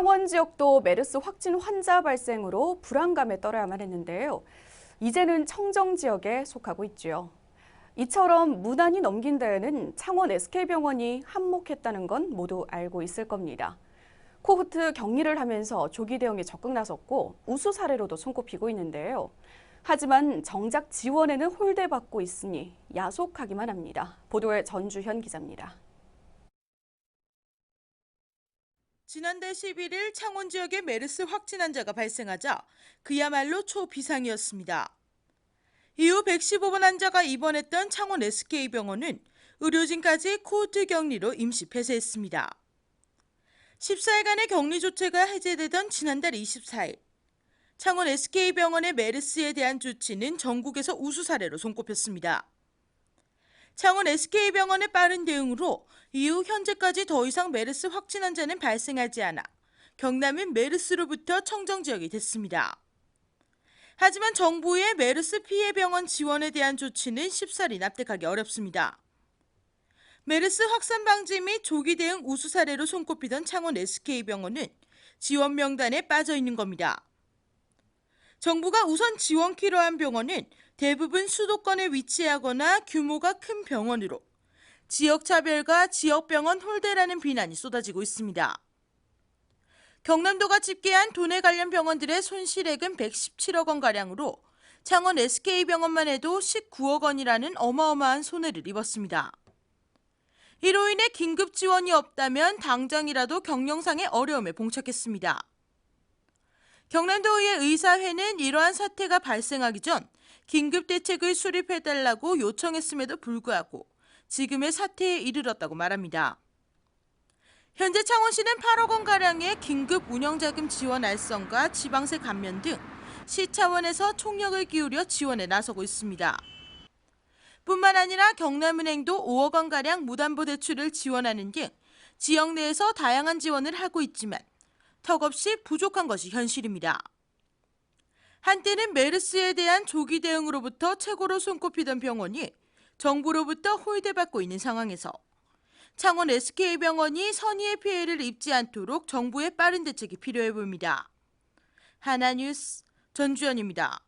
창원 지역도 메르스 확진 환자 발생으로 불안감에 떨어야만 했는데요. 이제는 청정 지역에 속하고 있죠. 이처럼 무난히 넘긴 데에는 창원 SK병원이 한몫했다는 건 모두 알고 있을 겁니다. 코호트 격리를 하면서 조기 대응에 적극 나섰고 우수 사례로도 손꼽히고 있는데요. 하지만 정작 지원에는 홀대받고 있으니 야속하기만 합니다. 보도에 전주현 기자입니다. 지난달 11일 창원 지역에 메르스 확진 환자가 발생하자 그야말로 초비상이었습니다. 이후 115번 환자가 입원했던 창원 SK병원은 의료진까지 코호트 격리로 임시 폐쇄했습니다. 14일간의 격리 조치가 해제되던 지난달 24일, 창원 SK병원의 메르스에 대한 조치는 전국에서 우수 사례로 손꼽혔습니다. 창원 SK병원의 빠른 대응으로 이후 현재까지 더 이상 메르스 확진 환자는 발생하지 않아 경남은 메르스로부터 청정지역이 됐습니다. 하지만 정부의 메르스 피해 병원 지원에 대한 조치는 쉽사리 납득하기 어렵습니다. 메르스 확산 방지 및 조기 대응 우수 사례로 손꼽히던 창원 SK병원은 지원 명단에 빠져 있는 겁니다. 정부가 우선 지원키로 한 병원은 대부분 수도권에 위치하거나 규모가 큰 병원으로 지역차별과 지역병원 홀대라는 비난이 쏟아지고 있습니다. 경남도가 집계한 도내 관련 병원들의 손실액은 117억 원가량으로 창원 SK병원만 해도 19억 원이라는 어마어마한 손해를 입었습니다. 이로 인해 긴급 지원이 없다면 당장이라도 경영상의 어려움에 봉착했습니다. 경남도의회 의사회는 이러한 사태가 발생하기 전 긴급 대책을 수립해달라고 요청했음에도 불구하고 지금의 사태에 이르렀다고 말합니다. 현재 창원시는 8억 원가량의 긴급 운영자금 지원 알선과 지방세 감면 등 시 차원에서 총력을 기울여 지원에 나서고 있습니다. 뿐만 아니라 경남은행도 5억 원가량 무담보대출을 지원하는 등 지역 내에서 다양한 지원을 하고 있지만 턱없이 부족한 것이 현실입니다. 한때는 메르스에 대한 조기 대응으로부터 최고로 손꼽히던 병원이 정부로부터 홀대받고 있는 상황에서 창원 SK병원이 선의의 피해를 입지 않도록 정부의 빠른 대책이 필요해 보입니다. 하나뉴스 전주현입니다.